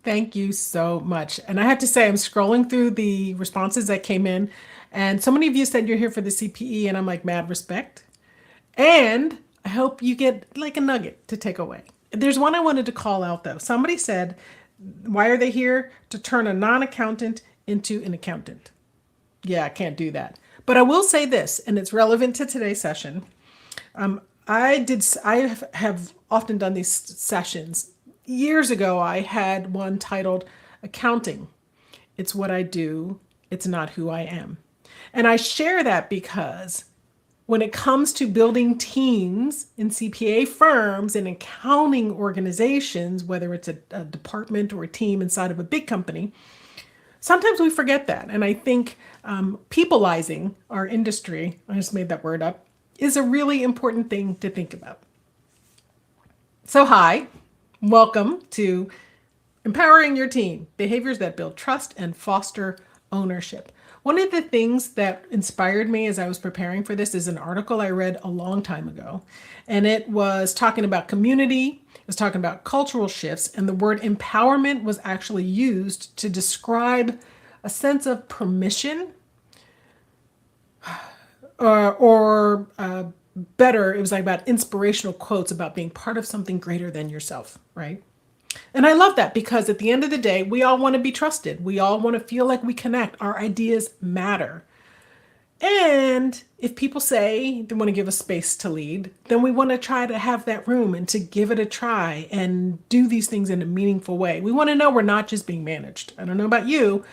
Thank you so much. And I have to say, I'm scrolling through the responses that came in, and so many of you said you're here for the CPE, and I'm like, mad respect. And I hope you get like a nugget to take away. There's one I wanted to call out though. Somebody said, why are they here? To turn a non accountant into an accountant. Yeah, I can't do that. But I will say this, and it's relevant to today's session. I have often done these sessions. Years ago, I had one titled Accounting. It's what I do, it's not who I am. And I share that because when it comes to building teams in CPA firms and accounting organizations, whether it's a department or a team inside of a big company, sometimes we forget that. And I think peopleizing our industry, I just made that word up, is a really important thing to think about. So, hi, welcome to Empowering Your Team, Behaviors that Build Trust and Foster Ownership. One of the things that inspired me as I was preparing for this is an article I read a long time ago. And it was talking about community, it was talking about cultural shifts, and the word empowerment was actually used to describe a sense of permission or better, it was like about inspirational quotes about being part of something greater than yourself, right? And I love that because at the end of the day, we all want to be trusted. We all want to feel like we connect. Our ideas matter. And if people say they want to give us space to lead, then we want to try to have that room and to give it a try and do these things in a meaningful way. We want to know we're not just being managed. I don't know about you,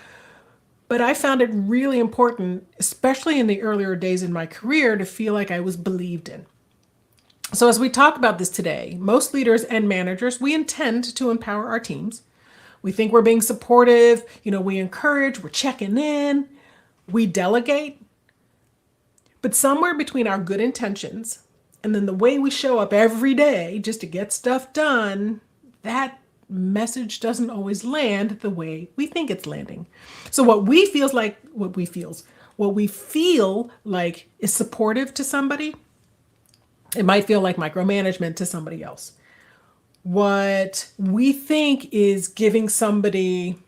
but I found it really important, especially in the earlier days in my career, to feel like I was believed in. So as we talk about this today, most leaders and managers, we intend to empower our teams. We think we're being supportive, we encourage, we're checking in, we delegate. But somewhere between our good intentions and then the way we show up every day just to get stuff done, that message doesn't always land the way we think it's landing. So what we feel like is supportive to somebody, it might feel like micromanagement to somebody else. What we think is giving somebody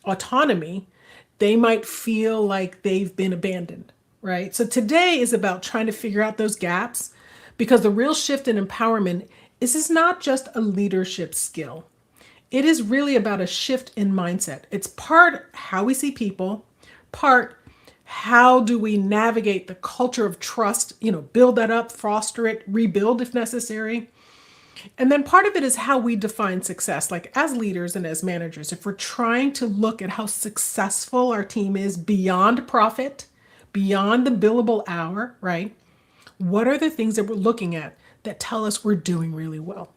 autonomy, they might feel like they've been abandoned, right? So today is about trying to figure out those gaps because the real shift in empowerment is not just a leadership skill. It is really about a shift in mindset. It's part how we see people, part how do we navigate the culture of trust, build that up, foster it, rebuild if necessary. And then part of it is how we define success, like as leaders and as managers. If we're trying to look at how successful our team is beyond profit, beyond the billable hour, right? What are the things that we're looking at that tell us we're doing really well?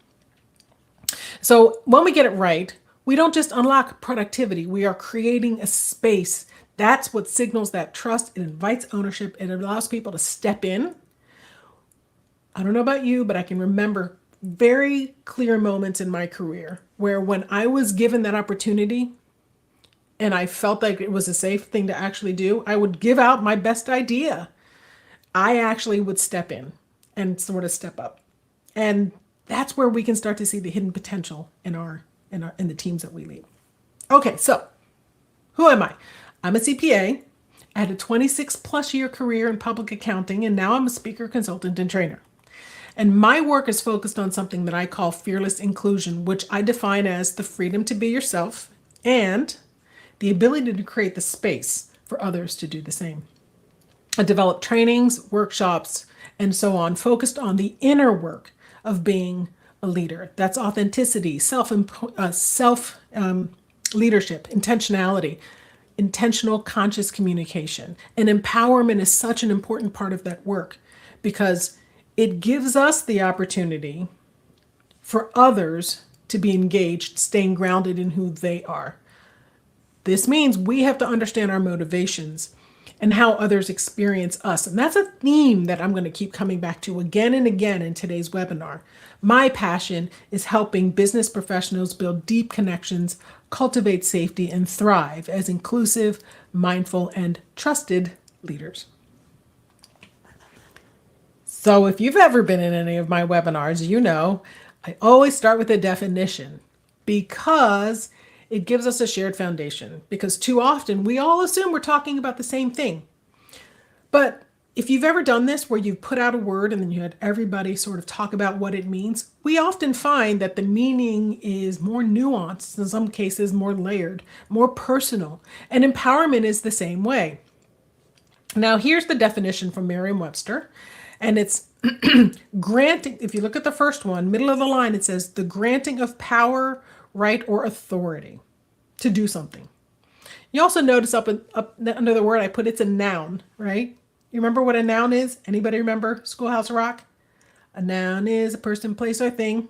So when we get it right, we don't just unlock productivity, we are creating a space. That's what signals that trust. It invites ownership. It allows people to step in. I don't know about you, but I can remember very clear moments in my career where when I was given that opportunity and I felt like it was a safe thing to actually do, I would give out my best idea. I actually would step in and sort of step up. And that's where we can start to see the hidden potential in the teams that we lead. Okay, so who am I? I'm a CPA. I had a 26 plus year career in public accounting, and now I'm a speaker, consultant, and trainer. And my work is focused on something that I call fearless inclusion, which I define as the freedom to be yourself and the ability to create the space for others to do the same. I develop trainings, workshops, and so on, focused on the inner work of being a leader. That's authenticity, self leadership, intentionality, intentional conscious communication. And empowerment is such an important part of that work because it gives us the opportunity for others to be engaged, staying grounded in who they are. This means we have to understand our motivations and how others experience us. And that's a theme that I'm going to keep coming back to again and again in today's webinar. My passion is helping business professionals build deep connections, cultivate safety, and thrive as inclusive, mindful, and trusted leaders. So if you've ever been in any of my webinars, you know I always start with a definition because it gives us a shared foundation because too often we all assume we're talking about the same thing. But if you've ever done this where you've put out a word and then you had everybody sort of talk about what it means, we often find that the meaning is more nuanced, in some cases more layered, more personal. And empowerment is the same way. Now, here's the definition from Merriam-Webster, and it's granting, if you look at the first one, middle of the line, it says the granting of power, right, or authority to do something. You also notice up under the word I put, it's a noun, right? You remember what a noun is? Anybody remember Schoolhouse Rock? A noun is a person, place, or thing.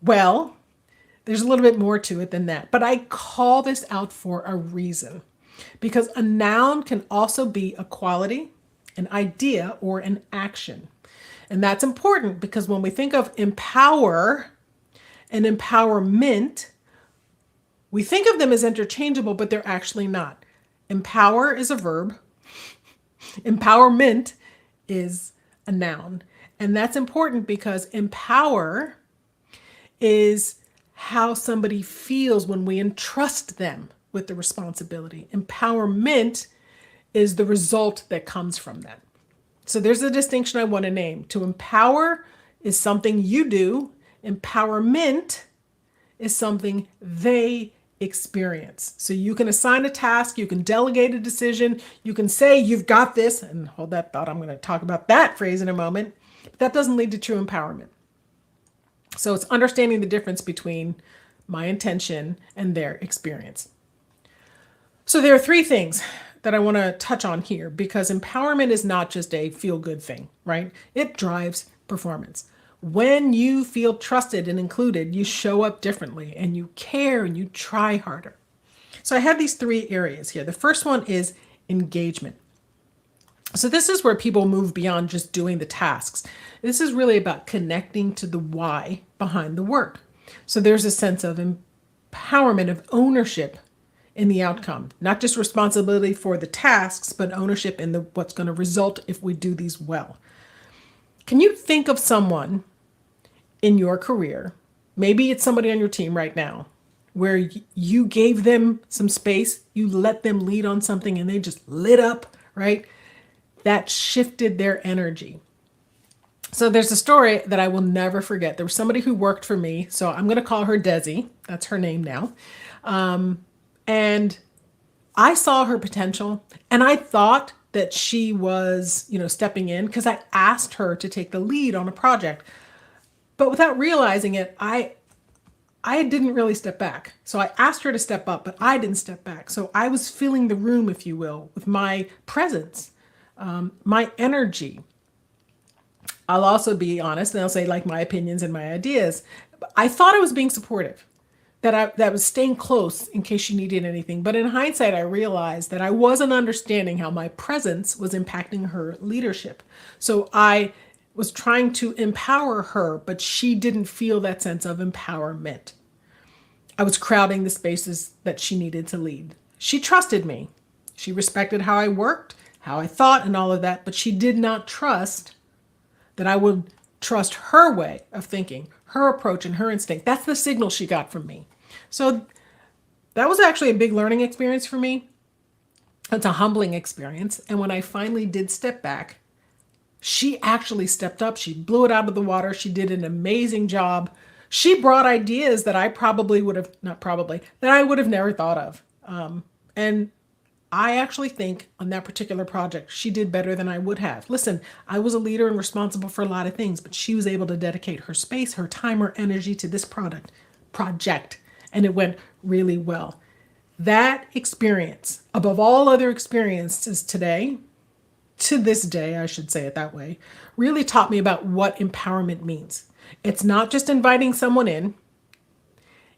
Well, there's a little bit more to it than that, but I call this out for a reason because a noun can also be a quality, an idea, or an action. And that's important because when we think of empower and empowerment, we think of them as interchangeable, but they're actually not. Empower is a verb. Empowerment is a noun. And that's important because empower is how somebody feels when we entrust them with the responsibility. Empowerment is the result that comes from that. So there's a distinction I want to name. To empower is something you do. Empowerment is something they experience. So you can assign a task, you can delegate a decision, you can say you've got this, and hold that thought, I'm going to talk about that phrase in a moment. But that doesn't lead to true empowerment. So it's understanding the difference between my intention and their experience. So there are three things that I want to touch on here because empowerment is not just a feel-good thing, right? It drives performance. When you feel trusted and included, you show up differently and you care and you try harder. So I have these three areas here. The first one is engagement. So this is where people move beyond just doing the tasks. This is really about connecting to the why behind the work. So there's a sense of empowerment, of ownership in the outcome, not just responsibility for the tasks, but ownership in what's going to result if we do these well. Can you think of someone in your career, maybe it's somebody on your team right now, where you gave them some space, you let them lead on something and they just lit up, right? That shifted their energy. So there's a story that I will never forget. There was somebody who worked for me, so I'm going to call her Desi. That's her name now. And I saw her potential and I thought that she was, stepping in because I asked her to take the lead on a project. But without realizing it, I didn't really step back. So I asked her to step up, but I didn't step back. So I was filling the room, if you will, with my presence, my energy. I'll also be honest and I'll say like my opinions and my ideas. I thought I was being supportive, that I was staying close in case she needed anything. But in hindsight, I realized that I wasn't understanding how my presence was impacting her leadership. So I was trying to empower her, but she didn't feel that sense of empowerment. I was crowding the spaces that she needed to lead. She trusted me. She respected how I worked, how I thought, and all of that, but she did not trust that I would trust her way of thinking, her approach, and her instinct. That's the signal she got from me. So that was actually a big learning experience for me. It's a humbling experience. And when I finally did step back, she actually stepped up. She blew it out of the water. She did an amazing job. She brought ideas that I probably would have, not probably, that I would have never thought of. And I actually think on that particular project, she did better than I would have. Listen, I was a leader and responsible for a lot of things, but she was able to dedicate her space, her time, her energy to this project, and it went really well. That experience, above all other experiences today, to this day, I should say it that way, really taught me about what empowerment means. It's not just inviting someone in,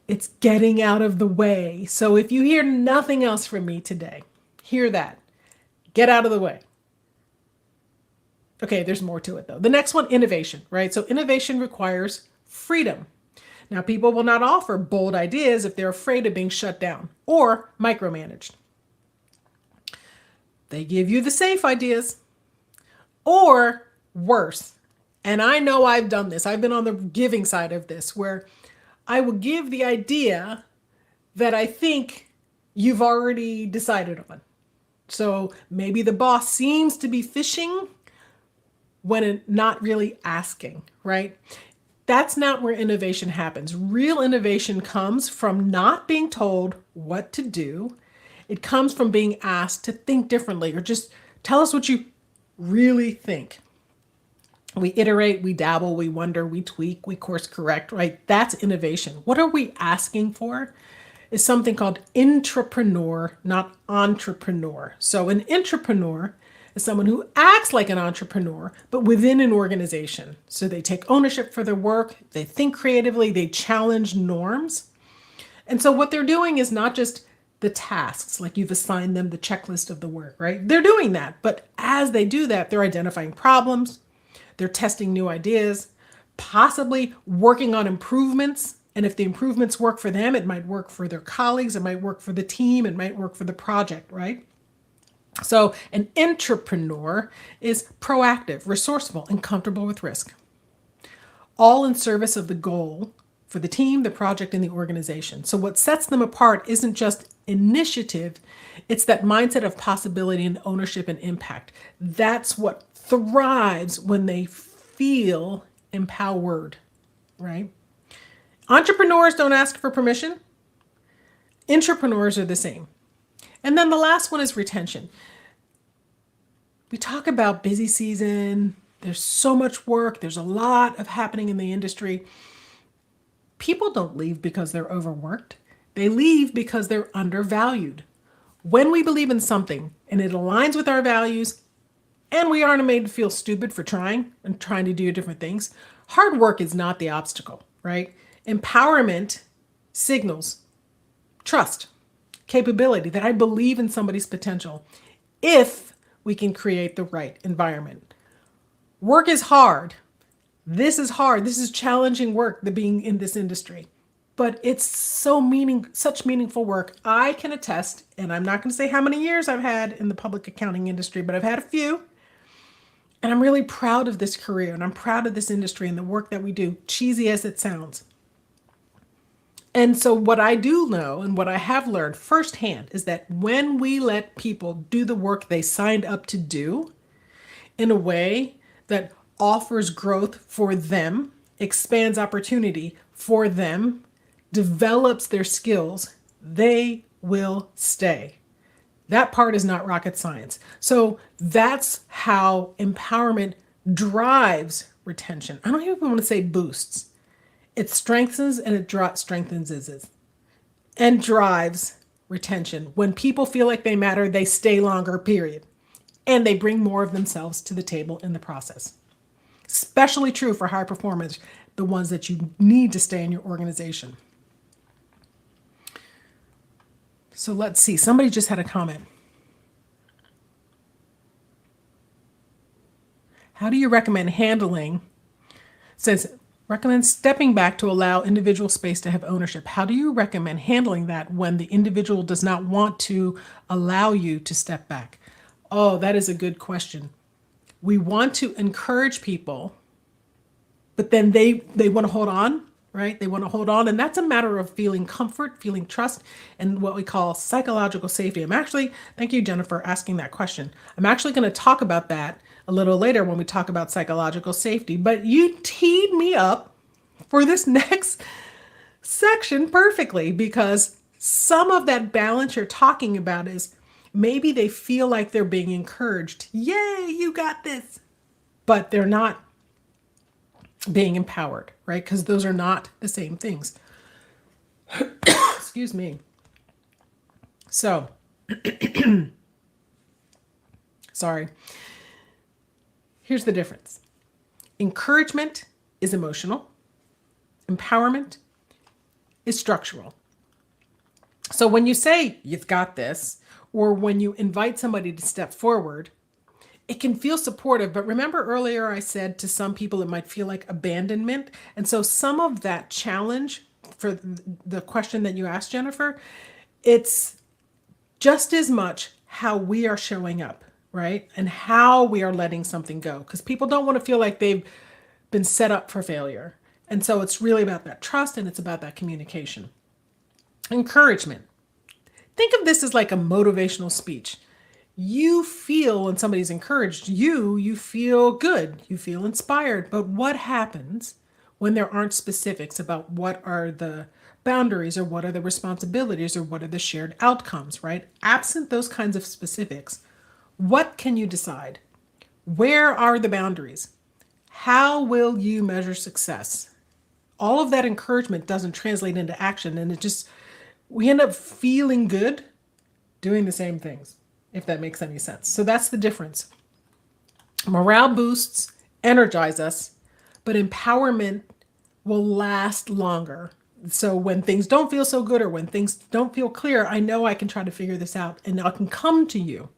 it's getting out of the way. So if you hear nothing else from me today, hear that. Get out of the way. Okay, there's more to it though. The next one, innovation, right? So innovation requires freedom. Now, people will not offer bold ideas if they're afraid of being shut down or micromanaged. They give you the safe ideas or worse. And I know I've done this. I've been on the giving side of this where I will give the idea that I think you've already decided on. So maybe the boss seems to be fishing when not really asking, right? That's not where innovation happens. Real innovation comes from not being told what to do. It comes from being asked to think differently or just tell us what you really think. We iterate, we dabble, we wonder, we tweak, we course correct, right? That's innovation. What are we asking for? Is something called intrapreneur, not entrepreneur. So an intrapreneur is someone who acts like an entrepreneur, but within an organization. So they take ownership for their work, they think creatively, they challenge norms. And so what they're doing is not just the tasks, like you've assigned them the checklist of the work, right? They're doing that. But as they do that, they're identifying problems, they're testing new ideas, possibly working on improvements. And if the improvements work for them, it might work for their colleagues, it might work for the team, it might work for the project, right? So an entrepreneur is proactive, resourceful, and comfortable with risk, all in service of the goal for the team, the project, and the organization. So what sets them apart isn't just initiative, it's that mindset of possibility and ownership and impact. That's what thrives when they feel empowered, right? Entrepreneurs don't ask for permission. Entrepreneurs are the same. And then the last one is retention. We talk about busy season. There's so much work. There's a lot of happening in the industry. People don't leave because they're overworked. They leave because they're undervalued. When we believe in something and it aligns with our values and we aren't made to feel stupid for trying and trying to do different things, hard work is not the obstacle, right? Empowerment signals trust, capability, that I believe in somebody's potential if we can create the right environment. Work is hard. This is hard. This is challenging work, the being in this industry. But it's such meaningful work. I can attest, and I'm not going to say how many years I've had in the public accounting industry, but I've had a few. And I'm really proud of this career, and I'm proud of this industry and the work that we do, cheesy as it sounds. And so what I do know and what I have learned firsthand is that when we let people do the work they signed up to do in a way that offers growth for them, expands opportunity for them, develops their skills, they will stay. That part is not rocket science. So that's how empowerment drives retention. I don't even want to say boosts. It strengthens and it strengthens and drives retention. When people feel like they matter, they stay longer, period. And they bring more of themselves to the table in the process. Especially true for high performers, the ones that you need to stay in your organization. So let's see. Somebody just had a comment. How do you recommend handling, says, recommend stepping back to allow individual space to have ownership. How do you recommend handling that when the individual does not want to allow you to step back? Oh, that is a good question. We want to encourage people, but then they want to hold on, right? They want to hold on. And that's a matter of feeling comfort, feeling trust, and what we call psychological safety. Thank you, Jennifer, asking that question. I'm actually going to talk about that a little later when we talk about psychological safety, but you teed me up for this next section perfectly, because some of that balance you're talking about is maybe they feel like they're being encouraged. Yay, you got this. But they're not being empowered, right? Because those are not the same things. Excuse me. So, sorry. Here's the difference. Encouragement is emotional. Empowerment is structural. So when you say you've got this, or when you invite somebody to step forward, it can feel supportive. But remember earlier I said to some people it might feel like abandonment. And so some of that challenge for the question that you asked, Jennifer, it's just as much how we are showing up, right? And how we are letting something go. Because people don't want to feel like they've been set up for failure. And so it's really about that trust and it's about that communication. Encouragement. Think of this as like a motivational speech. You feel when somebody's encouraged you feel good, you feel inspired. But what happens when there aren't specifics about what are the boundaries or what are the responsibilities or what are the shared outcomes, right? Absent those kinds of specifics, what can you decide? Where are the boundaries? How will you measure success? All of that encouragement doesn't translate into action, and we end up feeling good doing the same things, if that makes any sense. So that's the difference. Morale boosts, energize us, but empowerment will last longer. So when things don't feel so good or when things don't feel clear, I know I can try to figure this out and I can come to you.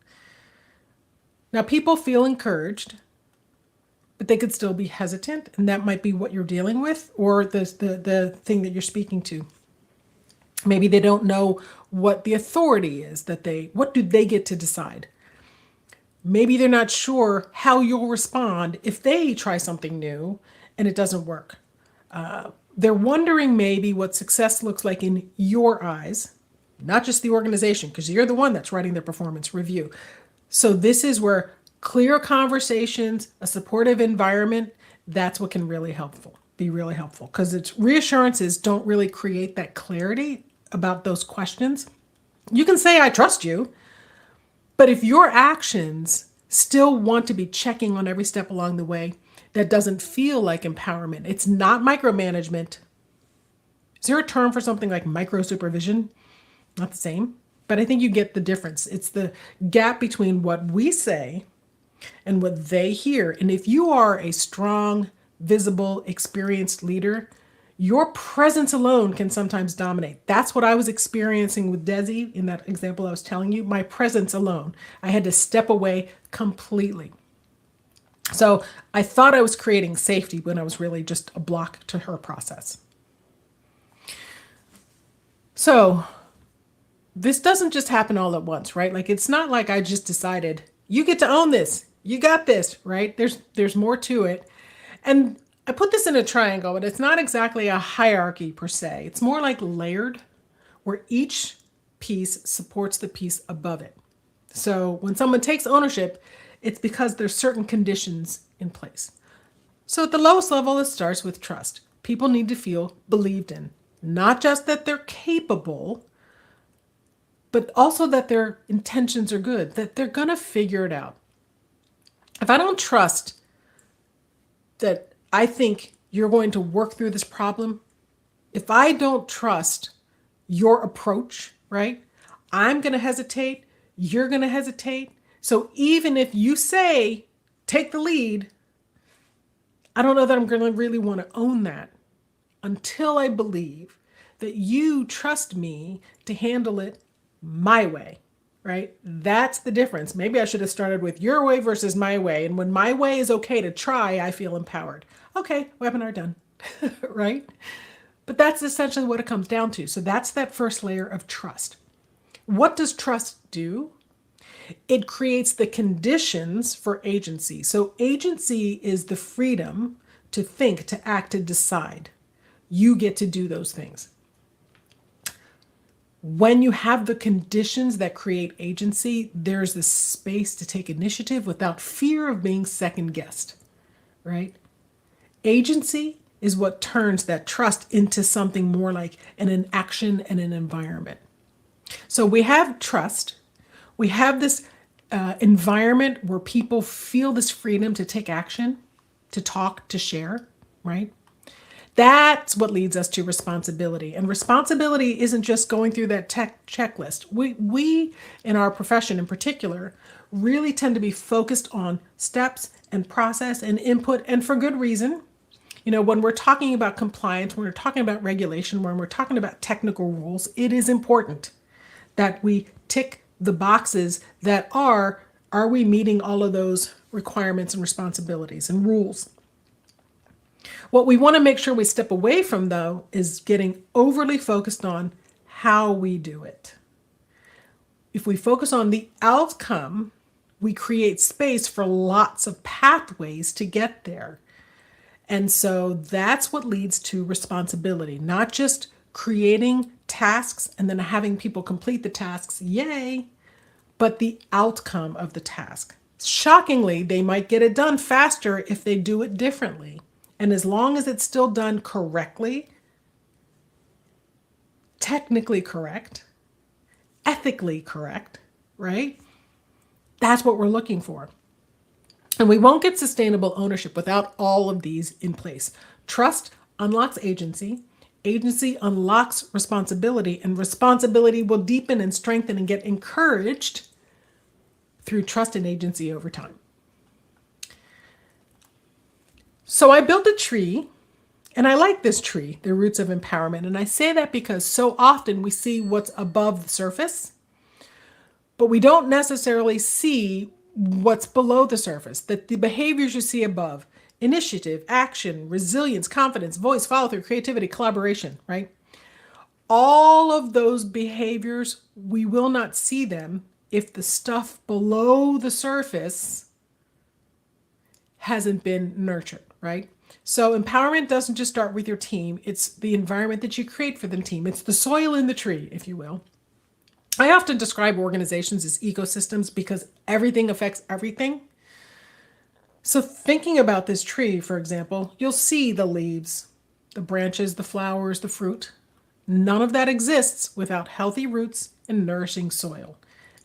Now, people feel encouraged, but they could still be hesitant, and that might be what you're dealing with or the thing that you're speaking to. Maybe they don't know what the authority is what do they get to decide? Maybe they're not sure how you'll respond if they try something new and it doesn't work. They're wondering maybe what success looks like in your eyes, not just the organization, because you're the one that's writing the performance review. So this is where clear conversations, a supportive environment, that's what can be really helpful, because it's reassurances don't really create that clarity about those questions. You can say, I trust you, but if your actions still want to be checking on every step along the way, that doesn't feel like empowerment. It's not micromanagement. Is there a term for something like micro supervision? Not the same, but I think you get the difference. It's the gap between what we say and what they hear. And if you are a strong, visible, experienced leader, your presence alone can sometimes dominate. That's what I was experiencing with Desi in that example I was telling you. My presence alone. I had to step away completely. So I thought I was creating safety when I was really just a block to her process. So this doesn't just happen all at once, right? Like, it's not like I just decided, you get to own this, you got this, right? There's more to it. And I put this in a triangle, but it's not exactly a hierarchy per se. It's more like layered, where each piece supports the piece above it. So when someone takes ownership, it's because there's certain conditions in place. So at the lowest level, it starts with trust. People need to feel believed in, not just that they're capable, but also that their intentions are good, that they're going to figure it out. If I don't trust that I think you're going to work through this problem, if I don't trust your approach, right, I'm going to hesitate, you're going to hesitate. So even if you say, take the lead, I don't know that I'm going to really want to own that until I believe that you trust me to handle it my way, right? That's the difference. Maybe I should have started with your way versus my way. And when my way is okay to try, I feel empowered. Okay, webinar done, right? But that's essentially what it comes down to. So that's that first layer of trust. What does trust do? It creates the conditions for agency. So agency is the freedom to think, to act, to decide. You get to do those things. When you have the conditions that create agency, there's this space to take initiative without fear of being second guessed, right? Agency is what turns that trust into something more like an action and an environment. So we have trust. We have this environment where people feel this freedom to take action, to talk, to share, right? That's what leads us to responsibility. And responsibility isn't just going through that checklist. We, in our profession in particular, really tend to be focused on steps and process and input, and for good reason. You know, when we're talking about compliance, when we're talking about regulation, when we're talking about technical rules, it is important that we tick the boxes that are we meeting all of those requirements and responsibilities and rules? What we want to make sure we step away from, though, is getting overly focused on how we do it. If we focus on the outcome, we create space for lots of pathways to get there. And so that's what leads to responsibility, not just creating tasks and then having people complete the tasks, yay, but the outcome of the task. Shockingly, they might get it done faster if they do it differently. And as long as it's still done correctly, technically correct, ethically correct, right? That's what we're looking for. And we won't get sustainable ownership without all of these in place. Trust unlocks agency. Agency unlocks responsibility, and responsibility will deepen and strengthen and get encouraged through trust and agency over time. So I built a tree, and I like this tree, the roots of empowerment. And I say that because so often we see what's above the surface, but we don't necessarily see what's below the surface, that the behaviors you see above, initiative, action, resilience, confidence, voice, follow through, creativity, collaboration, right? All of those behaviors, we will not see them if the stuff below the surface hasn't been nurtured, right? So empowerment doesn't just start with your team. It's the environment that you create for the team. It's the soil in the tree, if you will. I often describe organizations as ecosystems because everything affects everything. So thinking about this tree, for example, you'll see the leaves, the branches, the flowers, the fruit. None of that exists without healthy roots and nourishing soil.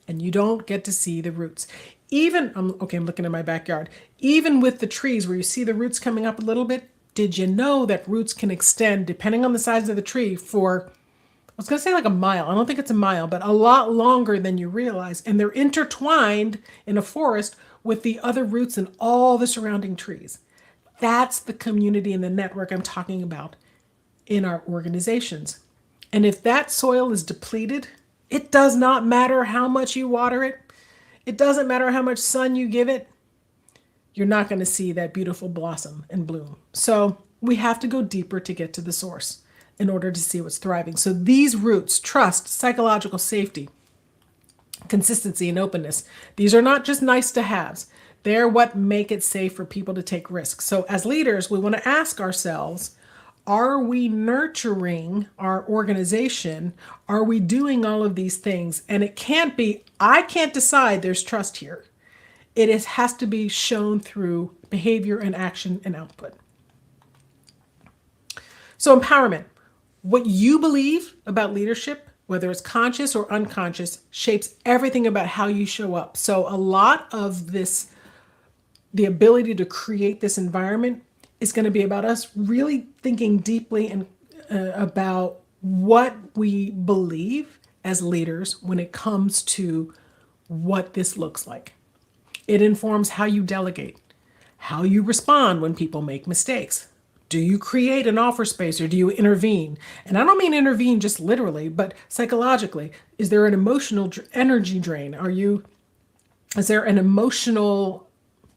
And you don't get to see the roots. I'm looking at my backyard. Even with the trees where you see the roots coming up a little bit, did you know that roots can extend, depending on the size of the tree, for, I was going to say like a mile. I don't think it's a mile, but a lot longer than you realize. And they're intertwined in a forest with the other roots and all the surrounding trees. That's the community and the network I'm talking about in our organizations. And if that soil is depleted, it does not matter how much you water it. It doesn't matter how much sun you give it. You're not going to see that beautiful blossom and bloom. So we have to go deeper to get to the source in order to see what's thriving. So these roots, trust, psychological safety, consistency, and openness, these are not just nice to haves. They're what make it safe for people to take risks. So as leaders, we want to ask ourselves, are we nurturing our organization? Are we doing all of these things? And it can't be, I can't decide there's trust here. Has to be shown through behavior and action and output. So empowerment, what you believe about leadership, whether it's conscious or unconscious, shapes everything about how you show up. So a lot of this, the ability to create this environment, is going to be about us really thinking deeply and about what we believe as leaders when it comes to what this looks like. It informs how you delegate, how you respond when people make mistakes. Do you create an offer space or do you intervene? And I don't mean intervene just literally, but psychologically. Is there an emotional energy drain? Is there an emotional,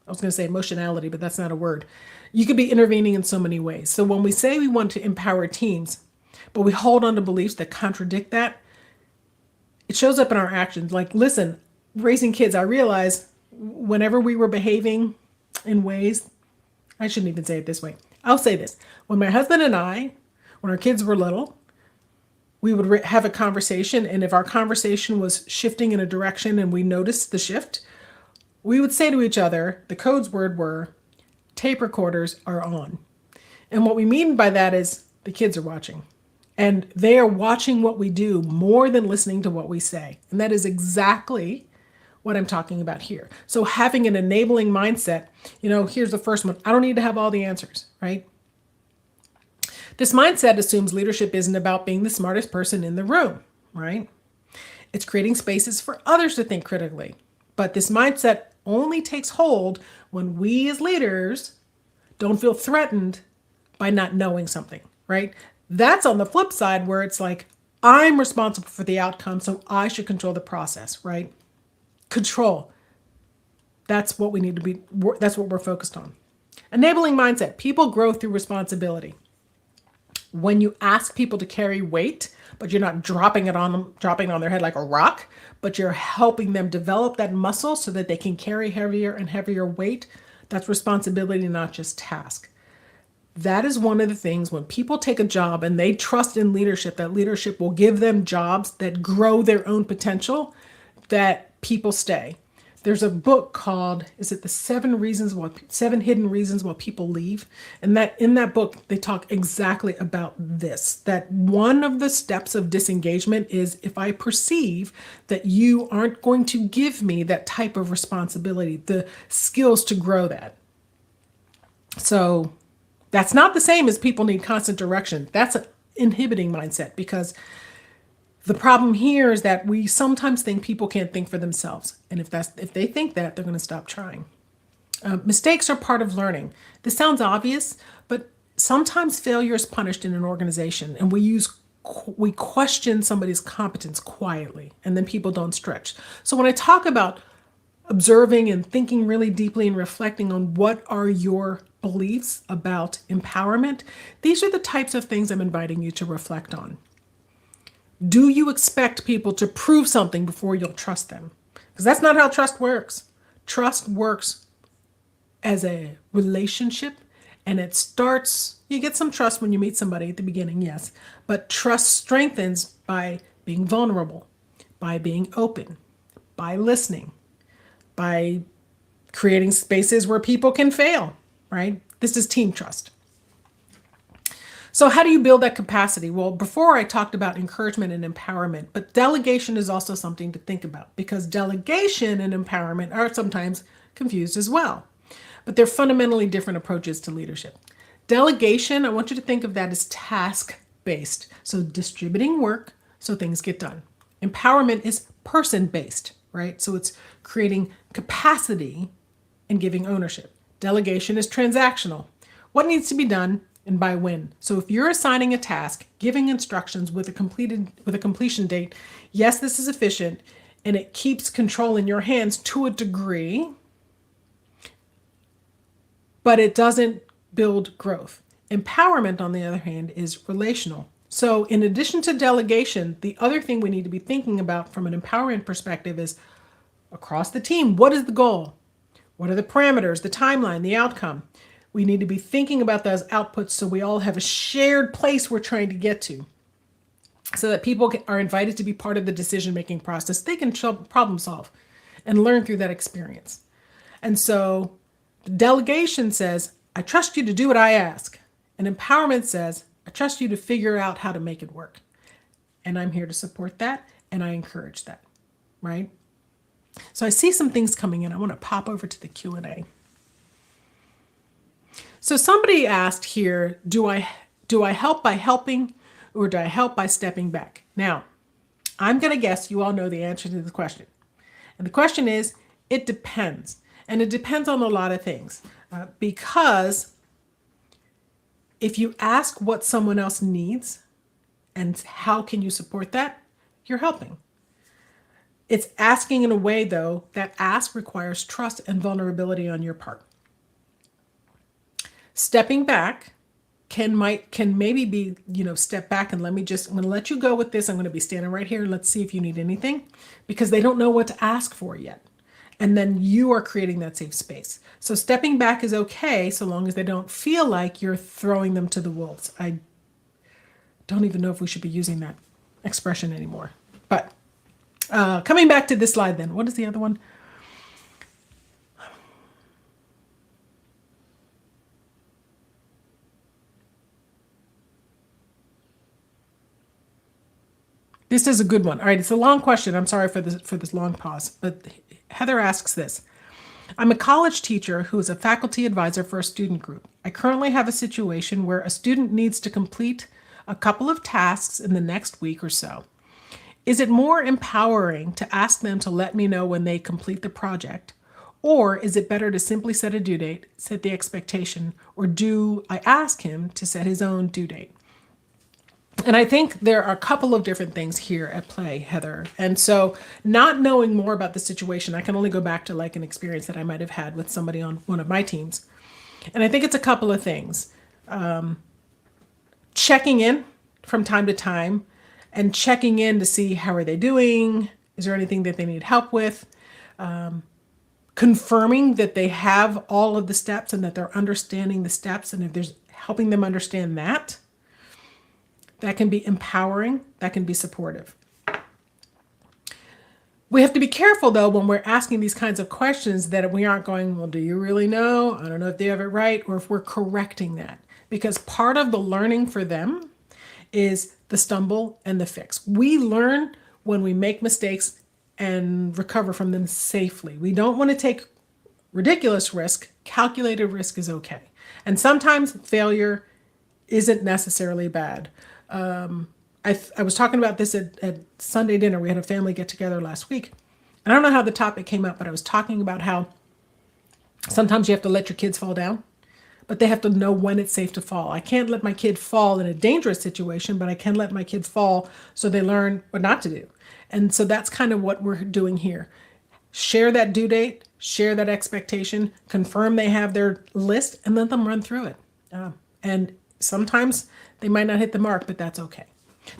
I was going to say emotionality, but that's not a word. You could be intervening in so many ways. So when we say we want to empower teams, but we hold on to beliefs that contradict that, it shows up in our actions. Like, listen, raising kids, I realize whenever we were behaving in ways, I shouldn't even say it this way. I'll say this. When my husband and I, when our kids were little, we would have a conversation. And if our conversation was shifting in a direction and we noticed the shift, we would say to each other, the codes word were, tape recorders are on. And what we mean by that is the kids are watching. And they are watching what we do more than listening to what we say. And that is exactly what I'm talking about here. So having an enabling mindset, here's the first one. I don't need to have all the answers, right? This mindset assumes leadership isn't about being the smartest person in the room, right? It's creating spaces for others to think critically. But this mindset only takes hold when we as leaders don't feel threatened by not knowing something, right? That's on the flip side where it's like, I'm responsible for the outcome, so I should control the process, right? Control. That's what we need to be, that's what we're focused on. Enabling mindset. People grow through responsibility. When you ask people to carry weight, but you're not dropping it on their head like a rock, but you're helping them develop that muscle so that they can carry heavier and heavier weight, that's responsibility, not just task. That is one of the things when people take a job and they trust in leadership, that leadership will give them jobs that grow their own potential, that people stay. There's a book called, is it the Seven Hidden Reasons Why People Leave? And that in that book, they talk exactly about this, that one of the steps of disengagement is if I perceive that you aren't going to give me that type of responsibility, the skills to grow that. So that's not the same as people need constant direction. That's an inhibiting mindset, because the problem here is that we sometimes think people can't think for themselves. And if they think that, they're going to stop trying. Mistakes are part of learning. This sounds obvious, but sometimes failure is punished in an organization, and we question somebody's competence quietly, and then people don't stretch. So when I talk about observing and thinking really deeply and reflecting on what are your beliefs about empowerment, these are the types of things I'm inviting you to reflect on. Do you expect people to prove something before you'll trust them? Because that's not how trust works. Trust works as a relationship, and it starts, you get some trust when you meet somebody at the beginning, yes, but trust strengthens by being vulnerable, by being open, by listening, by creating spaces where people can fail, right? This is team trust. So how do you build that capacity? Well, before I talked about encouragement and empowerment, but delegation is also something to think about, because delegation and empowerment are sometimes confused as well. But they're fundamentally different approaches to leadership. Delegation, I want you to think of that as task-based. So distributing work so things get done. Empowerment is person-based, right? So it's creating capacity and giving ownership. Delegation is transactional. What needs to be done and by when? So if you're assigning a task, giving instructions with a completion date, yes, this is efficient and it keeps control in your hands to a degree, but it doesn't build growth. Empowerment, on the other hand, is relational. So in addition to delegation, the other thing we need to be thinking about from an empowerment perspective is across the team, what is the goal? What are the parameters, the timeline, the outcome? We need to be thinking about those outputs so we all have a shared place we're trying to get to, so that people are invited to be part of the decision-making process. They can problem solve and learn through that experience. And so delegation says, I trust you to do what I ask. And empowerment says, I trust you to figure out how to make it work. And I'm here to support that, and I encourage that, right? So I see some things coming in. I want to pop over to the Q&A. So somebody asked here, do I help by helping, or do I help by stepping back? Now, I'm going to guess you all know the answer to the question. And the question is, it depends. And it depends on a lot of things. Because if you ask what someone else needs and how can you support that, you're helping. It's asking in a way, though, that ask requires trust and vulnerability on your part. Stepping back can maybe be, step back and I'm going to let you go with this. I'm going to be standing right here. Let's see if you need anything, because they don't know what to ask for yet. And then you are creating that safe space. So stepping back is okay, so long as they don't feel like you're throwing them to the wolves. I don't even know if we should be using that expression anymore. But coming back to this slide then, what is the other one? This is a good one. All right, it's a long question. I'm sorry for this long pause, but Heather asks this. I'm a college teacher who is a faculty advisor for a student group. I currently have a situation where a student needs to complete a couple of tasks in the next week or so. Is it more empowering to ask them to let me know when they complete the project? Or is it better to simply set a due date, set the expectation, or do I ask him to set his own due date? And I think there are a couple of different things here at play, Heather. And so not knowing more about the situation, I can only go back to like an experience that I might have had with somebody on one of my teams. And I think it's a couple of things. Checking in from time to time and checking in to see how are they doing? Is there anything that they need help with? Confirming that they have all of the steps and that they're understanding the steps. And if there's helping them understand that can be empowering, that can be supportive. We have to be careful, though, when we're asking these kinds of questions that we aren't going, well, do you really know? I don't know if they have it right, or if we're correcting that. Because part of the learning for them is the stumble and the fix. We learn when we make mistakes and recover from them safely. We don't want to take ridiculous risk. Calculated risk is okay. And sometimes failure isn't necessarily bad. I was talking about this at Sunday dinner. We had a family get together last week. And I don't know how the topic came up, but I was talking about how sometimes you have to let your kids fall down, but they have to know when it's safe to fall. I can't let my kid fall in a dangerous situation, but I can let my kids fall so they learn what not to do. And so that's kind of what we're doing here. Share that due date, share that expectation, confirm they have their list, and let them run through it. And sometimes they might not hit the mark, but that's okay.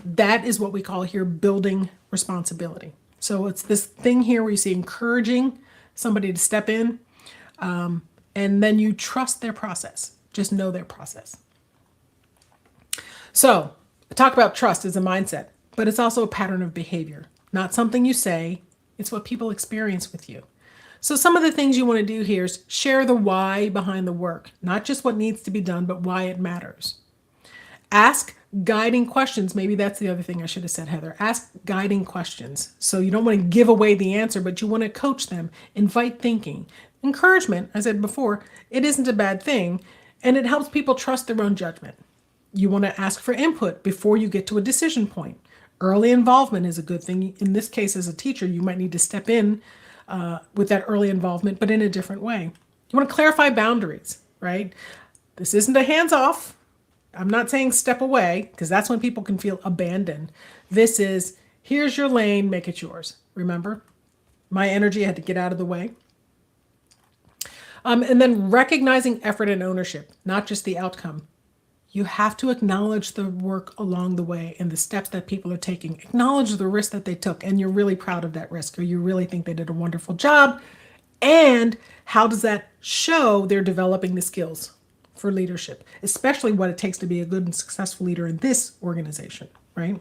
That is what we call here building responsibility. So it's this thing here where you see encouraging somebody to step in, and then you trust their process. Just know their process. So talk about trust as a mindset, but it's also a pattern of behavior, not something you say. It's what people experience with you. So some of the things you want to do here is share the why behind the work, not just what needs to be done, but why it matters. Ask guiding questions. Maybe that's the other thing I should have said, Heather. Ask guiding questions. So you don't want to give away the answer, but you want to coach them, invite thinking. Encouragement, I said before, it isn't a bad thing, and it helps people trust their own judgment. You want to ask for input before you get to a decision point. Early involvement is a good thing. In this case, as a teacher, you might need to step in with that early involvement, but in a different way. You want to clarify boundaries, right? This isn't a hands-off. I'm not saying step away, because that's when people can feel abandoned. This is, here's your lane, make it yours. Remember, my energy had to get out of the way. And then recognizing effort and ownership, not just the outcome. You have to acknowledge the work along the way and the steps that people are taking. Acknowledge the risk that they took, and you're really proud of that risk, or you really think they did a wonderful job. And how does that show they're developing the skills for leadership, especially what it takes to be a good and successful leader in this organization, right?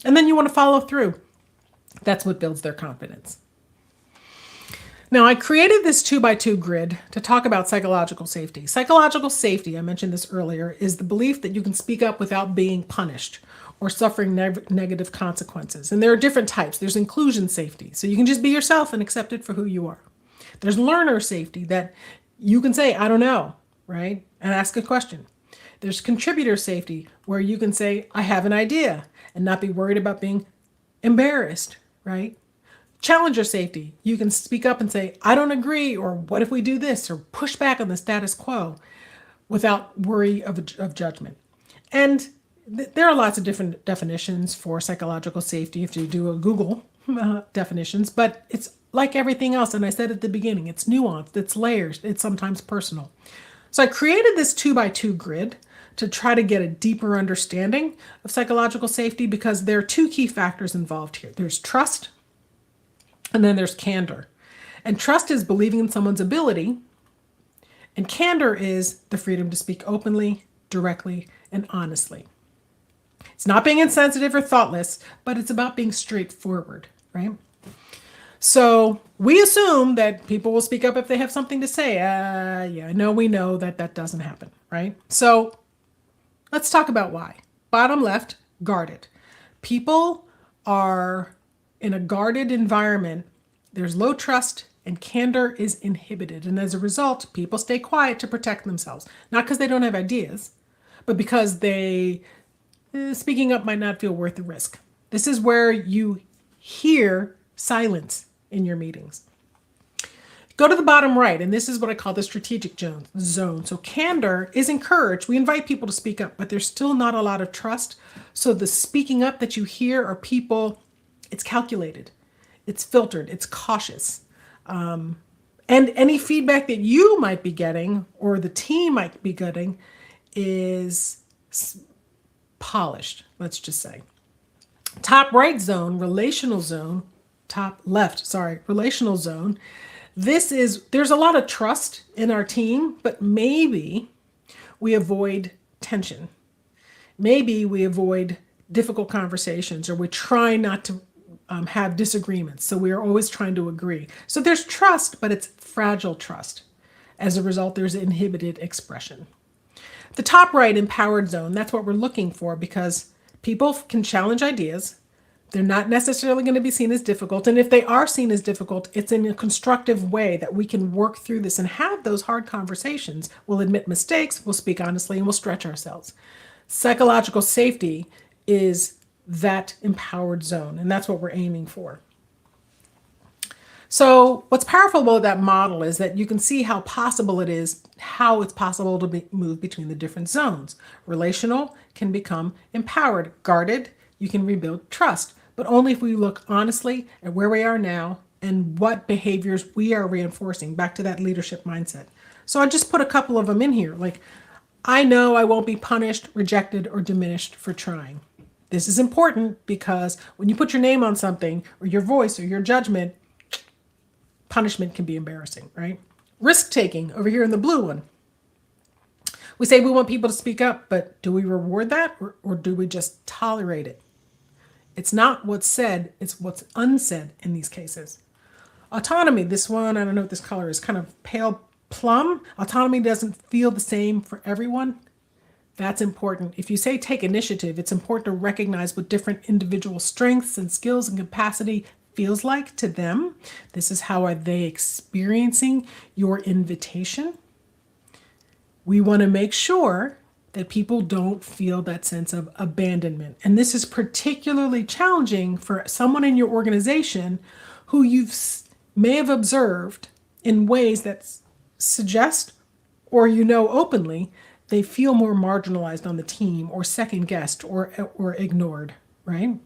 And then you want to follow through. That's what builds their confidence. Now, I created this 2x2 grid to talk about psychological safety. Psychological safety, I mentioned this earlier, is the belief that you can speak up without being punished or suffering negative consequences. And there are different types. There's inclusion safety, so you can just be yourself and accepted for who you are. There's learner safety, that you can say, I don't know, right? And ask a question. There's contributor safety, where you can say, I have an idea, and not be worried about being embarrassed, right? Challenger safety, you can speak up and say, I don't agree, or what if we do this, or push back on the status quo without worry of judgment. And there are lots of different definitions for psychological safety if you do a Google definitions, but it's like everything else. And I said at the beginning, it's nuanced, it's layers, it's sometimes personal. So I created this 2x2 grid to try to get a deeper understanding of psychological safety, because there are two key factors involved here. There's trust, and then there's candor. And trust is believing in someone's ability, and candor is the freedom to speak openly, directly, and honestly. It's not being insensitive or thoughtless, but it's about being straightforward, right? So we assume that people will speak up if they have something to say. We know that that doesn't happen, right? So let's talk about why. Bottom left, guarded. People are in a guarded environment. There's low trust, and candor is inhibited. And as a result, people stay quiet to protect themselves. Not because they don't have ideas, but because speaking up might not feel worth the risk. This is where you hear silence in your meetings. Go to the bottom right, and this is what I call the strategic zone. So candor is encouraged. We invite people to speak up, but there's still not a lot of trust. So the speaking up that you hear are people, it's calculated, it's filtered, it's cautious. And any feedback that you might be getting, or the team might be getting, is polished, let's just say. Top right zone, relational zone, top left, relational zone. There's a lot of trust in our team, but maybe we avoid tension. Maybe we avoid difficult conversations, or we try not to have disagreements. So we are always trying to agree. So there's trust, but it's fragile trust. As a result, there's inhibited expression. The top right, empowered zone, that's what we're looking for, because people can challenge ideas. They're not necessarily going to be seen as difficult. And if they are seen as difficult, it's in a constructive way that we can work through this and have those hard conversations. We'll admit mistakes, we'll speak honestly, and we'll stretch ourselves. Psychological safety is that empowered zone, and that's what we're aiming for. So what's powerful about that model is that you can see how it's possible to move between the different zones. Relational can become empowered. Guarded, you can rebuild trust, but only if we look honestly at where we are now and what behaviors we are reinforcing, back to that leadership mindset. So I just put a couple of them in here, like, I know I won't be punished, rejected, or diminished for trying. This is important because when you put your name on something, or your voice, or your judgment, punishment can be embarrassing, right? Risk taking over here in the blue one. We say we want people to speak up, but do we reward that, or do we just tolerate it? It's not what's said, it's what's unsaid in these cases. Autonomy, this one, I don't know what this color is, kind of pale plum. Autonomy doesn't feel the same for everyone. That's important. If you say take initiative, it's important to recognize what different individual strengths and skills and capacity feels like to them. This is how are they experiencing your invitation. We want to make sure that people don't feel that sense of abandonment. And this is particularly challenging for someone in your organization who may have observed in ways that suggest, or openly, they feel more marginalized on the team, or second guessed, or ignored, right?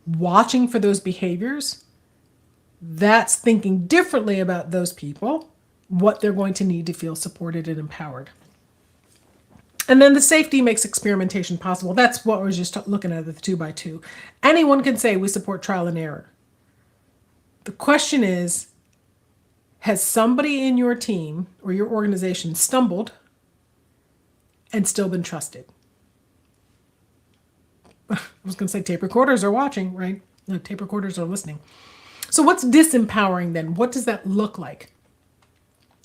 Watching for those behaviors, that's thinking differently about those people, what they're going to need to feel supported and empowered. And then the safety makes experimentation possible. That's what we was just looking at, the 2x2. Anyone can say we support trial and error. The question is, has somebody in your team or your organization stumbled and still been trusted? I was going to say tape recorders are watching, right? No, tape recorders are listening. So what's disempowering then? What does that look like?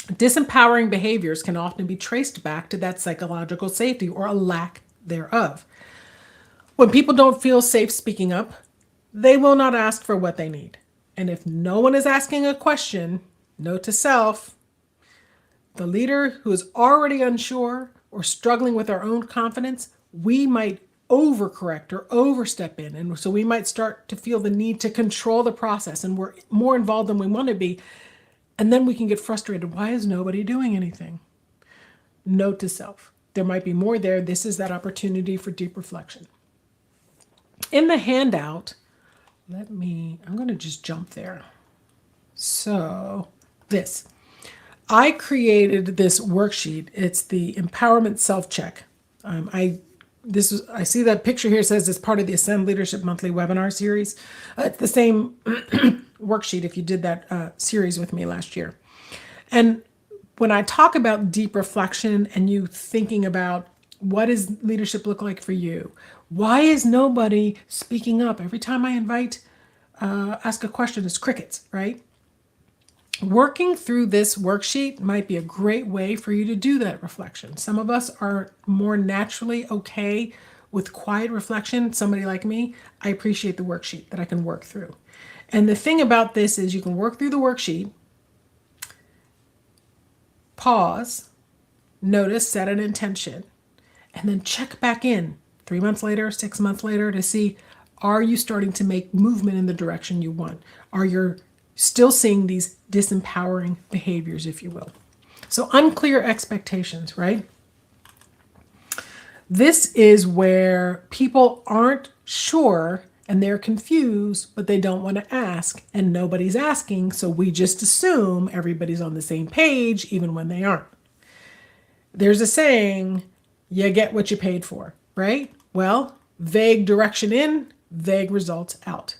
Disempowering behaviors can often be traced back to that psychological safety or a lack thereof. When people don't feel safe speaking up, they will not ask for what they need. And if no one is asking a question, note to self, the leader who is already unsure or struggling with our own confidence, we might overcorrect or overstep in. And so we might start to feel the need to control the process, and we're more involved than we want to be. And then we can get frustrated. Why is nobody doing anything? Note to self, there might be more there. This is that opportunity for deep reflection. In the handout, I'm going to just jump there. So I created this worksheet. It's the empowerment self-check. I see that picture here says it's part of the Ascend Leadership Monthly Webinar Series. It's the same worksheet if you did that series with me last year. And when I talk about deep reflection and you thinking about what does leadership look like for you, why is nobody speaking up? Every time I ask a question, it's crickets, right? Working through this worksheet might be a great way for you to do that reflection. Some of us are more naturally okay with quiet reflection. Somebody like me, I appreciate the worksheet that I can work through. And the thing about this is you can work through the worksheet, pause, notice, set an intention, and then check back in 3 months later, 6 months later to see, are you starting to make movement in the direction you want? Are you still seeing these disempowering behaviors, if you will? So unclear expectations, right? This is where people aren't sure and they're confused, but they don't want to ask, and nobody's asking, so we just assume everybody's on the same page, even when they aren't. There's a saying, you get what you paid for, right? Well, vague direction in, vague results out.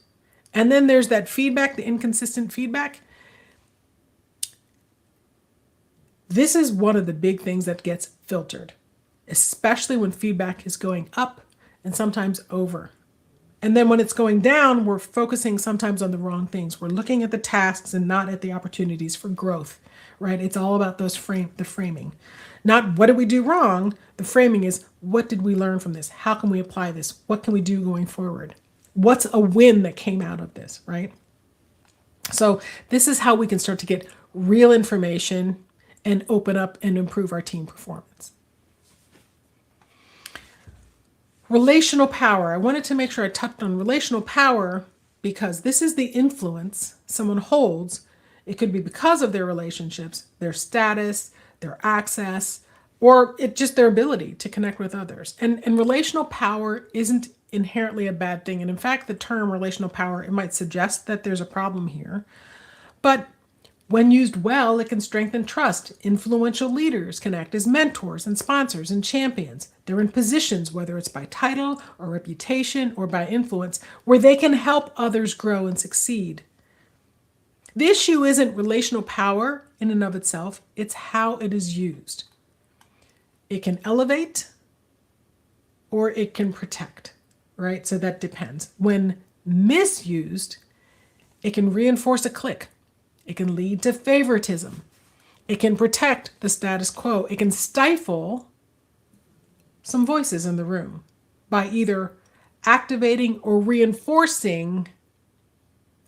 And then there's that feedback, the inconsistent feedback. This is one of the big things that gets filtered. especially when feedback is going up and sometimes over. And then when it's going down, we're focusing sometimes on the wrong things. We're looking at the tasks and not at the opportunities for growth, right? It's all about the framing. Not what did we do wrong? The framing is what did we learn from this? How can we apply this? What can we do going forward? What's a win that came out of this, right? So this is how we can start to get real information and open up and improve our team performance. Relational power. I wanted to make sure I touched on relational power because this is the influence someone holds. It could be because of their relationships, their status, their access, or just their ability to connect with others. And relational power isn't inherently a bad thing. And in fact, the term relational power, it might suggest that there's a problem here. But when used well, it can strengthen trust. Influential leaders can act as mentors and sponsors and champions. They're in positions, whether it's by title or reputation or by influence, where they can help others grow and succeed. The issue isn't relational power in and of itself, it's how it is used. It can elevate or it can protect, right? So that depends. When misused, it can reinforce a clique. It can lead to favoritism. It can protect the status quo. It can stifle some voices in the room by either activating or reinforcing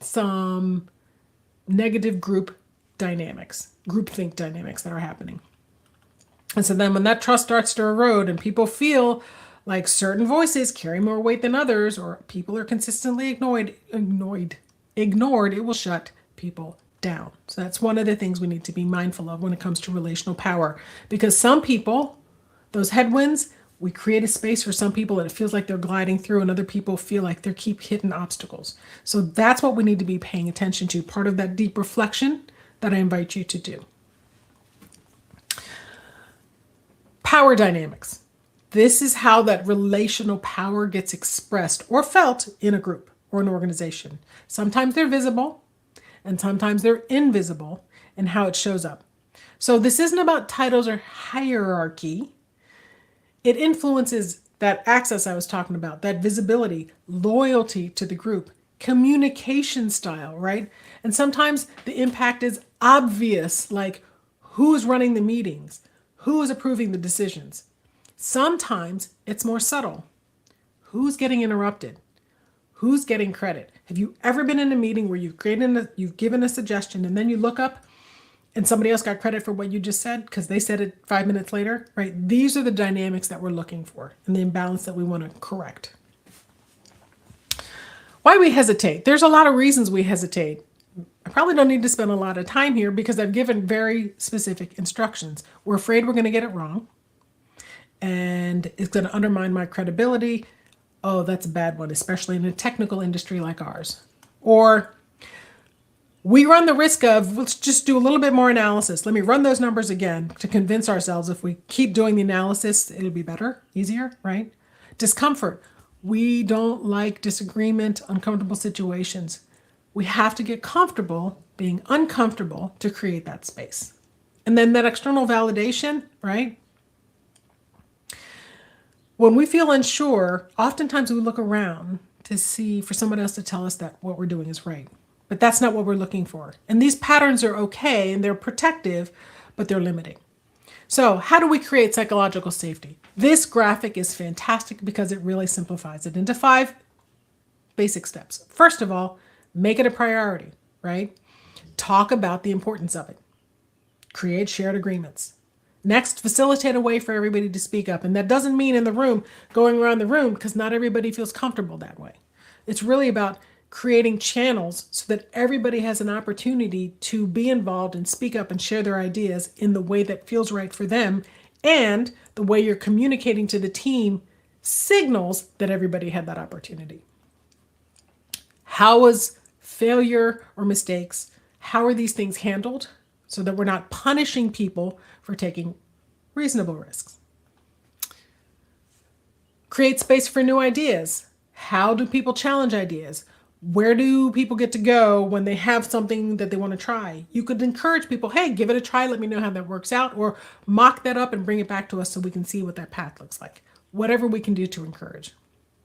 some negative group dynamics, groupthink dynamics that are happening. And so then when that trust starts to erode and people feel like certain voices carry more weight than others, or people are consistently ignored, it will shut people down. So that's one of the things we need to be mindful of when it comes to relational power. Because some people, those headwinds, we create a space for some people that it feels like they're gliding through, and other people feel like they keep hitting obstacles. So that's what we need to be paying attention to, part of that deep reflection that I invite you to do. Power dynamics. This is how that relational power gets expressed or felt in a group or an organization. Sometimes they're visible and sometimes they're invisible in how it shows up. So this isn't about titles or hierarchy. It influences that access I was talking about, that visibility, loyalty to the group, communication style, right? And sometimes the impact is obvious, like who's running the meetings, who is approving the decisions. Sometimes it's more subtle. Who's getting interrupted? Who's getting credit? Have you ever been in a meeting where you've given a suggestion and then you look up and somebody else got credit for what you just said because they said it 5 minutes later, right? These are the dynamics that we're looking for and the imbalance that we want to correct. Why we hesitate? There's a lot of reasons we hesitate. I probably don't need to spend a lot of time here because I've given very specific instructions. We're afraid we're going to get it wrong and it's going to undermine my credibility. Oh, that's a bad one, especially in a technical industry like ours. Or we run the risk of, let's just do a little bit more analysis. Let me run those numbers again to convince ourselves if we keep doing the analysis, it'll be better, easier, right? Discomfort. We don't like disagreement, uncomfortable situations. We have to get comfortable being uncomfortable to create that space. And then that external validation, right? When we feel unsure, oftentimes we look around to see for someone else to tell us that what we're doing is right. But that's not what we're looking for. And these patterns are okay and they're protective, but they're limiting. So how do we create psychological safety? This graphic is fantastic because it really simplifies it into 5 basic steps. First of all, make it a priority, right? Talk about the importance of it. Create shared agreements. Next, facilitate a way for everybody to speak up. And that doesn't mean in the room, going around the room, because not everybody feels comfortable that way. It's really about creating channels so that everybody has an opportunity to be involved and speak up and share their ideas in the way that feels right for them. And the way you're communicating to the team signals that everybody had that opportunity. How was failure or mistakes? How are these things handled so that we're not punishing people for taking reasonable risks? Create space for new ideas. How do people challenge ideas? Where do people get to go when they have something that they want to try? You could encourage people, hey, give it a try. Let me know how that works out, or mock that up and bring it back to us so we can see what that path looks like. Whatever we can do to encourage.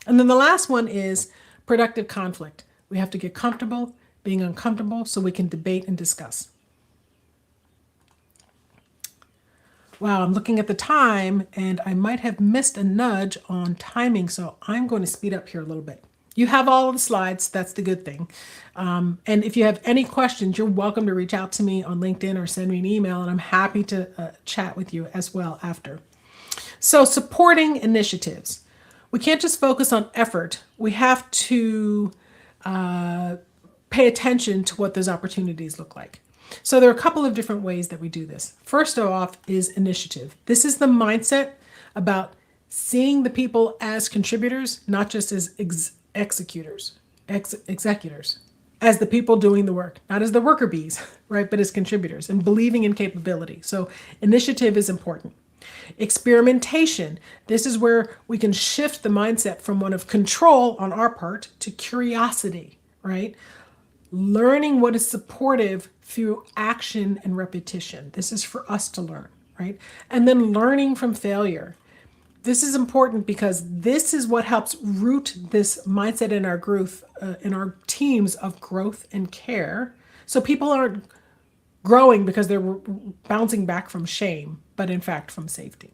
And then the last one is productive conflict. We have to get comfortable being uncomfortable so we can debate and discuss. Wow, I'm looking at the time and I might have missed a nudge on timing, so I'm going to speed up here a little bit. You have all of the slides, that's the good thing. And if you have any questions, you're welcome to reach out to me on LinkedIn or send me an email, and I'm happy to chat with you as well after. So supporting initiatives. We can't just focus on effort. We have to pay attention to what those opportunities look like. So there are a couple of different ways that we do this. First off is initiative. This is the mindset about seeing the people as contributors, not just as executors, as the people doing the work, not as the worker bees, right? But as contributors and believing in capability. So initiative is important. Experimentation. This is where we can shift the mindset from one of control on our part to curiosity, right? Learning what is supportive through action and repetition. This is for us to learn, right? And then learning from failure. This is important because this is what helps root this mindset in our growth, in our teams of growth and care. So people aren't growing because they're bouncing back from shame, but in fact from safety.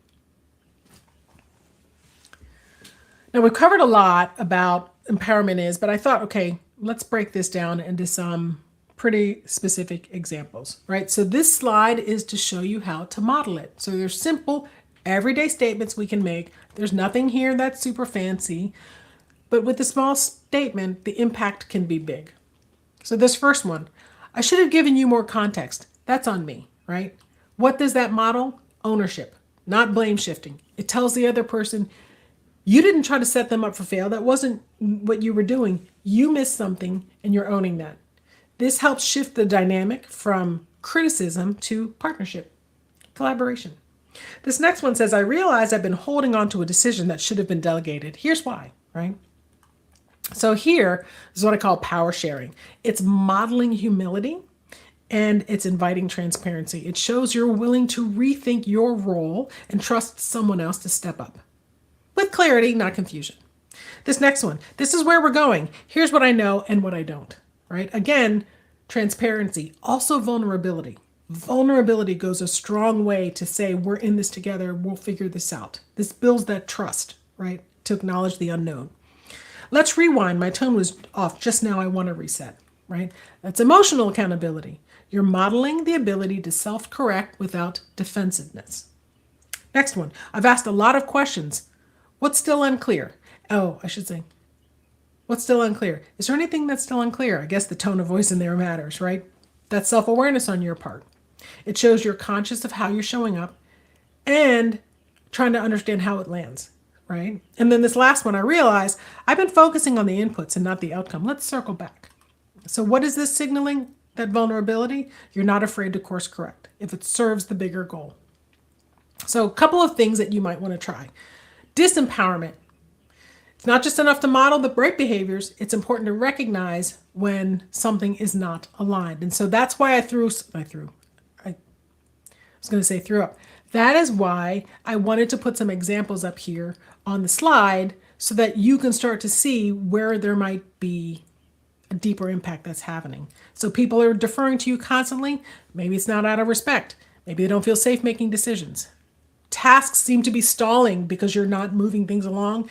Now we've covered a lot about empowerment is, but I thought, okay, let's break this down into some pretty specific examples, right? So this slide is to show you how to model it. So there's simple everyday statements we can make. There's nothing here that's super fancy, but with a small statement, the impact can be big. So this first one, I should have given you more context. That's on me, right? What does that model? Ownership, not blame shifting. It tells the other person, you didn't try to set them up for fail. That wasn't what you were doing. You missed something and you're owning that. This helps shift the dynamic from criticism to partnership, collaboration. This next one says, I realize I've been holding on to a decision that should have been delegated. Here's why, right? So here is what I call power sharing. It's modeling humility and it's inviting transparency. It shows you're willing to rethink your role and trust someone else to step up. With clarity, not confusion. This next one, this is where we're going. Here's what I know and what I don't, right? Again, transparency, also vulnerability. Vulnerability goes a strong way to say, we're in this together, we'll figure this out. This builds that trust, right? To acknowledge the unknown. Let's rewind. My tone was off just now. I want to reset, right? That's emotional accountability. You're modeling the ability to self-correct without defensiveness. Next one, I've asked a lot of questions. What's still unclear? Oh, I should say, what's still unclear? Is there anything that's still unclear? I guess the tone of voice in there matters, right? That's self-awareness on your part. It shows you're conscious of how you're showing up and trying to understand how it lands, right? And then this last one, I realize I've been focusing on the inputs and not the outcome. Let's circle back. So what is this signaling? That vulnerability? You're not afraid to course correct if it serves the bigger goal. So a couple of things that you might want to try. Disempowerment. It's not just enough to model the right behaviors. It's important to recognize when something is not aligned. And so that's why I threw up. That is why I wanted to put some examples up here on the slide so that you can start to see where there might be a deeper impact that's happening. So people are deferring to you constantly. Maybe it's not out of respect. Maybe they don't feel safe making decisions. Tasks seem to be stalling because you're not moving things along.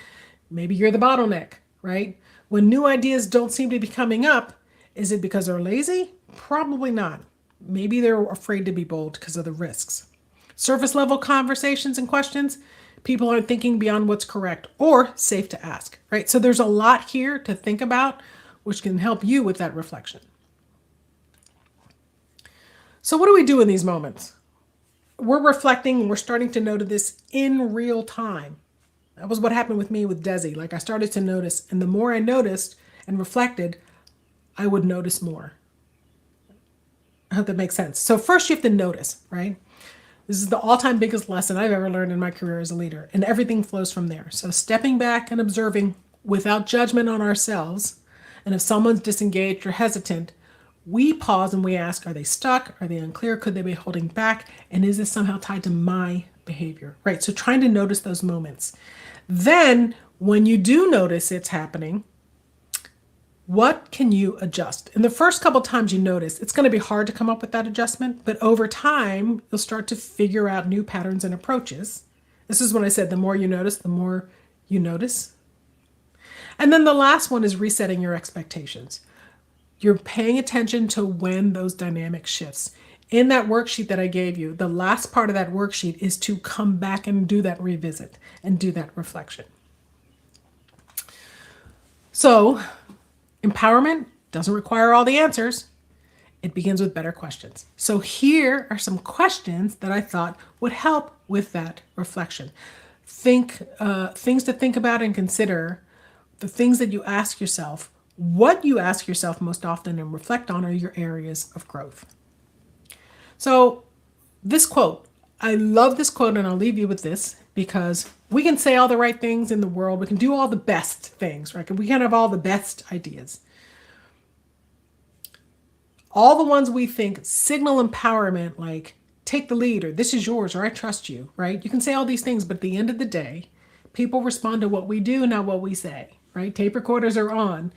Maybe you're the bottleneck, right? When new ideas don't seem to be coming up, is it because they're lazy? Probably not. Maybe they're afraid to be bold because of the risks. Surface level conversations and questions, people aren't thinking beyond what's correct or safe to ask, right? So there's a lot here to think about, which can help you with that reflection. So what do we do in these moments? We're reflecting and we're starting to notice this in real time. That was what happened with me with Desi. Like I started to notice, and the more I noticed and reflected, I would notice more. I hope that makes sense. So first you have to notice, right? This is the all-time biggest lesson I've ever learned in my career as a leader, and everything flows from there. So stepping back and observing without judgment on ourselves And if someone's disengaged or hesitant, we pause and we ask, are they stuck? Are they unclear? Could they be holding back? And is this somehow tied to my behavior, right? So trying to notice those moments. Then when you do notice it's happening, what can you adjust? In the first couple times you notice, it's going to be hard to come up with that adjustment, but over time, you'll start to figure out new patterns and approaches. This is when I said the more you notice, the more you notice. And then the last one is resetting your expectations. You're paying attention to when those dynamic shifts. In that worksheet that I gave you, the last part of that worksheet is to come back and do that revisit and do that reflection. So, empowerment doesn't require all the answers. It begins with better questions. So here are some questions that I thought would help with that reflection. Things to think about and consider, the things that you ask yourself, what you ask yourself most often and reflect on are your areas of growth. So this quote, I love this quote and I'll leave you with this because we can say all the right things in the world. We can do all the best things, right? We can have all the best ideas. All the ones we think signal empowerment, like take the lead or this is yours or I trust you, right? You can say all these things, but at the end of the day, people respond to what we do, not what we say, right? Tape recorders are on.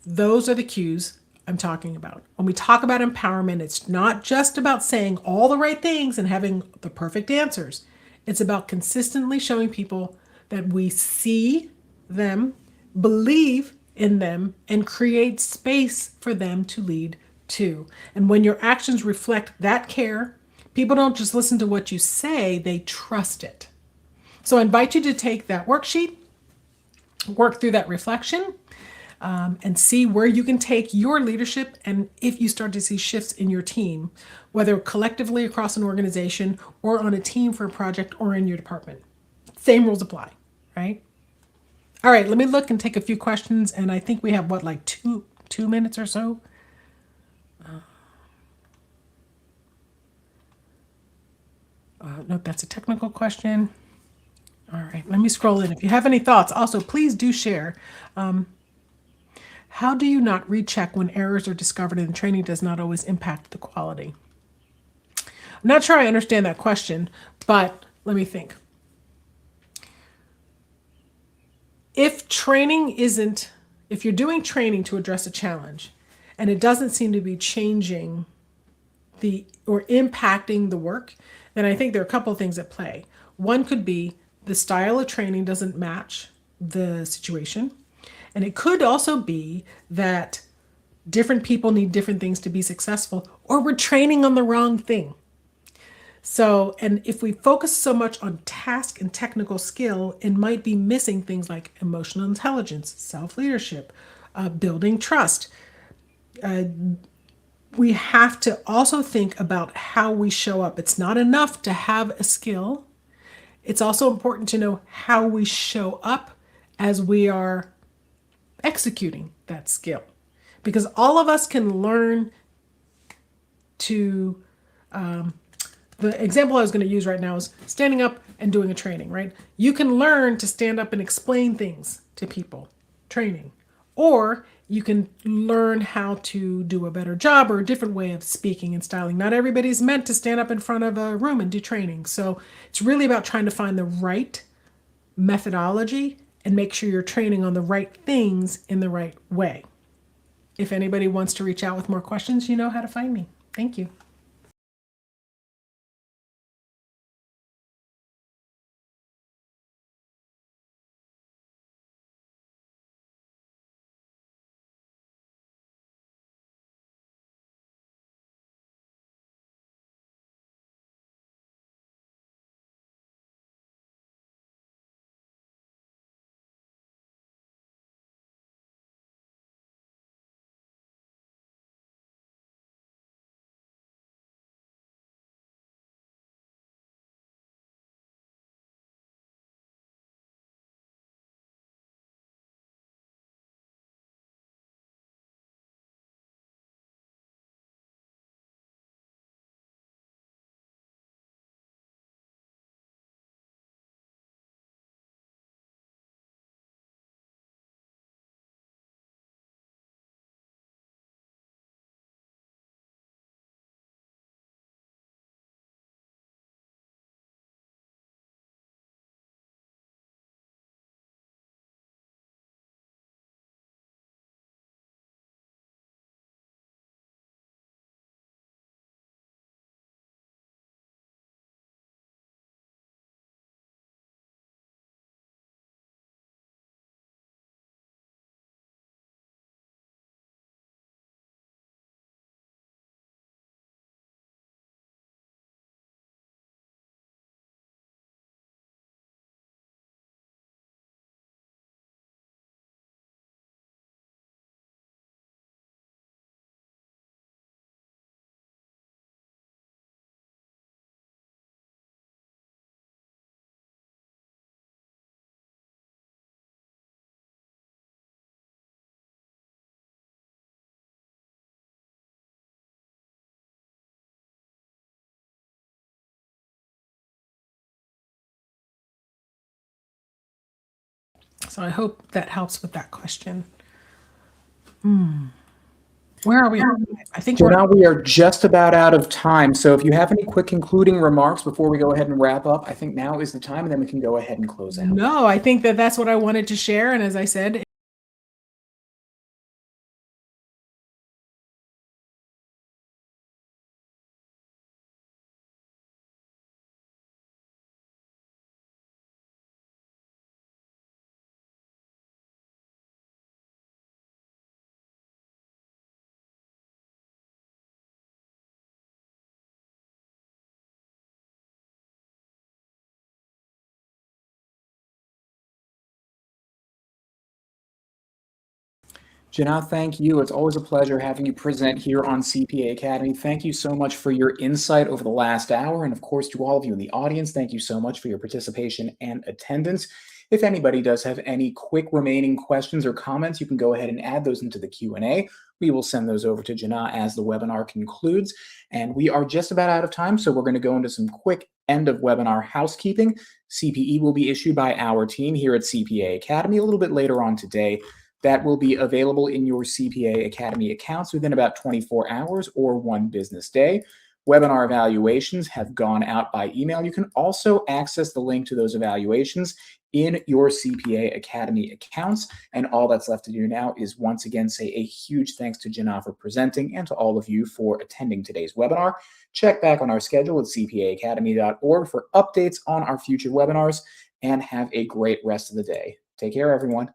Those are the cues I'm talking about. When we talk about empowerment, it's not just about saying all the right things and having the perfect answers. It's about consistently showing people that we see them, believe in them, and create space for them to lead too. And when your actions reflect that care, people don't just listen to what you say, they trust it. So I invite you to take that worksheet, work through that reflection, and see where you can take your leadership and if you start to see shifts in your team, whether collectively across an organization or on a team for a project or in your department. Same rules apply, right? All right, let me look and take a few questions. And I think we have what, like two minutes or so? Nope, that's a technical question. All right, let me scroll in. If you have any thoughts, also please do share. How do you not recheck when errors are discovered and training does not always impact the quality? I'm not sure I understand that question, but let me think. If you're doing training to address a challenge and it doesn't seem to be changing or impacting the work, then I think there are a couple of things at play. One could be the style of training doesn't match the situation. And it could also be that different people need different things to be successful, or we're training on the wrong thing. So, and if we focus so much on task and technical skill, it might be missing things like emotional intelligence, self-leadership, building trust. We have to also think about how we show up. It's not enough to have a skill. It's also important to know how we show up as we are executing that skill. Because all of us can learn to, the example I was going to use right now is standing up and doing a training, right? You can learn to stand up and explain things to people, training. Or you can learn how to do a better job or a different way of speaking and styling. Not everybody's meant to stand up in front of a room and do training. So it's really about trying to find the right methodology and make sure you're training on the right things in the right way. If anybody wants to reach out with more questions, you know how to find me. Thank you. So I hope that helps with that question. Where are we? I think So now we are just about out of time. So if you have any quick concluding remarks before we go ahead and wrap up, I think now is the time, and then we can go ahead and close out. No, I think that that's what I wanted to share. And as I said, Janelle, thank you. It's always a pleasure having you present here on CPA Academy. Thank you so much for your insight over the last hour. And of course, to all of you in the audience, thank you so much for your participation and attendance. If anybody does have any quick remaining questions or comments, you can go ahead and add those into the Q&A. We will send those over to Janelle as the webinar concludes. And we are just about out of time, so we're going to go into some quick end of webinar housekeeping. CPE will be issued by our team here at CPA Academy a little bit later on today. That will be available in your CPA Academy accounts within about 24 hours or 1 business day. Webinar evaluations have gone out by email. You can also access the link to those evaluations in your CPA Academy accounts. And all that's left to do now is once again say a huge thanks to Janelle for presenting and to all of you for attending today's webinar. Check back on our schedule at cpaacademy.org for updates on our future webinars, and have a great rest of the day. Take care, everyone.